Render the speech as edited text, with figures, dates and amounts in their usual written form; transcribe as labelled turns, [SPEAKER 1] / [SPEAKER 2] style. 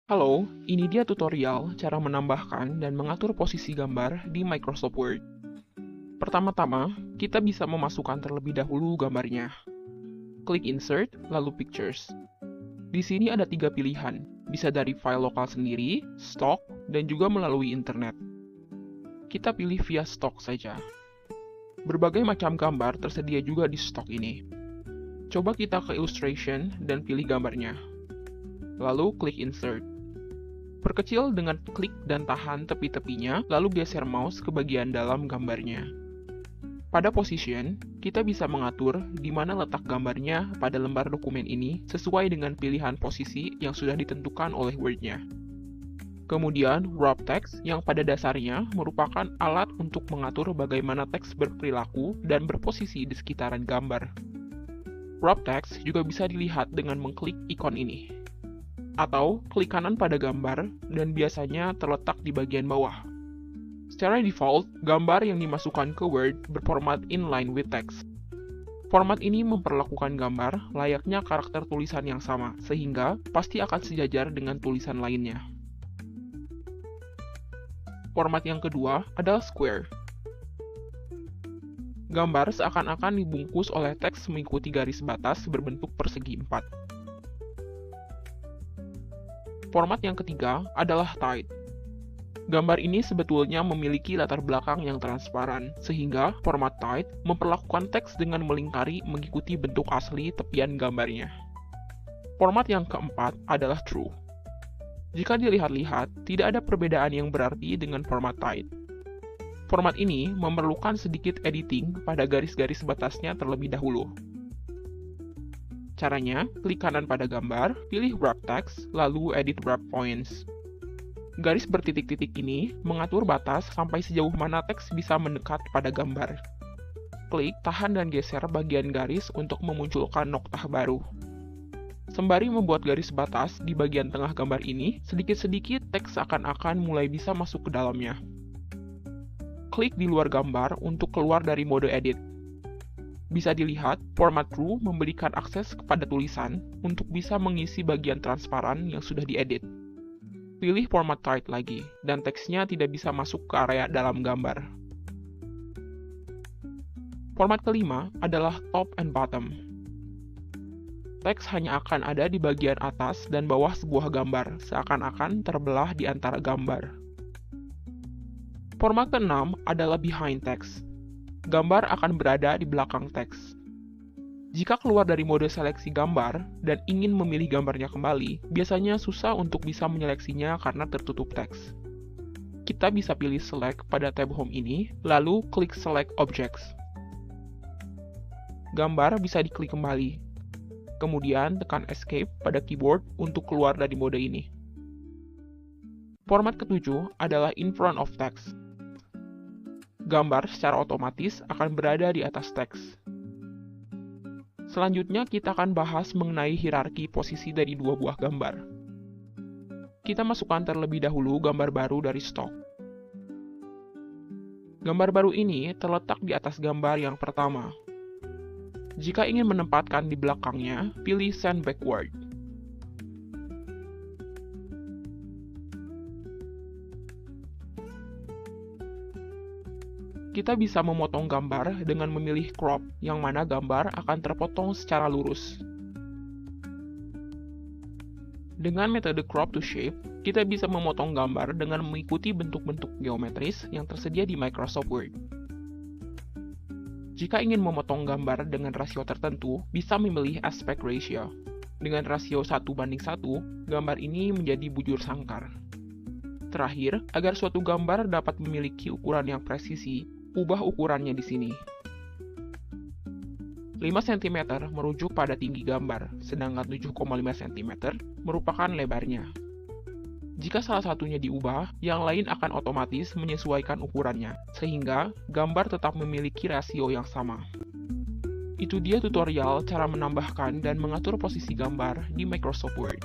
[SPEAKER 1] Halo, ini dia tutorial cara menambahkan dan mengatur posisi gambar di Microsoft Word. Pertama-tama, kita bisa memasukkan terlebih dahulu gambarnya. Klik Insert, lalu Pictures. Di sini ada 3 pilihan, bisa dari file lokal sendiri, stock, dan juga melalui internet. Kita pilih via stock saja. Berbagai macam gambar tersedia juga di stock ini. Coba kita ke Illustration dan pilih gambarnya. Lalu klik Insert. Perkecil dengan klik dan tahan tepi-tepinya, lalu geser mouse ke bagian dalam gambarnya. Pada Position, kita bisa mengatur di mana letak gambarnya pada lembar dokumen ini sesuai dengan pilihan posisi yang sudah ditentukan oleh Word-nya. Kemudian, Wrap Text yang pada dasarnya merupakan alat untuk mengatur bagaimana teks berperilaku dan berposisi di sekitaran gambar. Wrap Text juga bisa dilihat dengan mengklik ikon ini. Atau klik kanan pada gambar dan biasanya terletak di bagian bawah. Secara default, gambar yang dimasukkan ke Word berformat inline with text. Format ini memperlakukan gambar layaknya karakter tulisan yang sama, sehingga pasti akan sejajar dengan tulisan lainnya. Format yang kedua adalah square. Gambar seakan-akan dibungkus oleh teks mengikuti garis batas berbentuk persegi 4. Format yang ketiga adalah tight. Gambar ini sebetulnya memiliki latar belakang yang transparan, sehingga format tight memperlakukan teks dengan melingkari mengikuti bentuk asli tepian gambarnya. Format yang keempat adalah true. Jika dilihat-lihat, tidak ada perbedaan yang berarti dengan format tight. Format ini memerlukan sedikit editing pada garis-garis batasnya terlebih dahulu. Caranya, klik kanan pada gambar, pilih Wrap Text, lalu Edit Wrap Points. Garis bertitik-titik ini mengatur batas sampai sejauh mana teks bisa mendekat pada gambar. Klik, tahan dan geser bagian garis untuk memunculkan noktah baru. Sembari membuat garis batas di bagian tengah gambar ini, sedikit-sedikit teks seakan-akan mulai bisa masuk ke dalamnya. Klik di luar gambar untuk keluar dari mode edit. Bisa dilihat, format true memberikan akses kepada tulisan untuk bisa mengisi bagian transparan yang sudah diedit. Pilih format tight lagi, dan teksnya tidak bisa masuk ke area dalam gambar. Format kelima adalah top and bottom. Teks hanya akan ada di bagian atas dan bawah sebuah gambar, seakan-akan terbelah di antara gambar. Format keenam adalah behind text. Gambar akan berada di belakang teks. Jika keluar dari mode seleksi gambar dan ingin memilih gambarnya kembali, biasanya susah untuk bisa menyeleksinya karena tertutup teks. Kita bisa pilih Select pada tab Home ini, lalu klik Select Objects. Gambar bisa diklik kembali. Kemudian tekan Escape pada keyboard untuk keluar dari mode ini. Format ketujuh adalah In Front of Text. Gambar secara otomatis akan berada di atas teks. Selanjutnya kita akan bahas mengenai hierarki posisi dari dua buah gambar. Kita masukkan terlebih dahulu gambar baru dari stok. Gambar baru ini terletak di atas gambar yang pertama. Jika ingin menempatkan di belakangnya, pilih Send Backward. Kita bisa memotong gambar dengan memilih crop, yang mana gambar akan terpotong secara lurus. Dengan metode crop to shape, kita bisa memotong gambar dengan mengikuti bentuk-bentuk geometris yang tersedia di Microsoft Word. Jika ingin memotong gambar dengan rasio tertentu, bisa memilih aspect ratio. Dengan rasio 1:1, gambar ini menjadi bujur sangkar. Terakhir, agar suatu gambar dapat memiliki ukuran yang presisi, ubah ukurannya di sini. 5 cm merujuk pada tinggi gambar, sedangkan 7,5 cm merupakan lebarnya. Jika salah satunya diubah, yang lain akan otomatis menyesuaikan ukurannya, sehingga gambar tetap memiliki rasio yang sama. Itu dia tutorial cara menambahkan dan mengatur posisi gambar di Microsoft Word.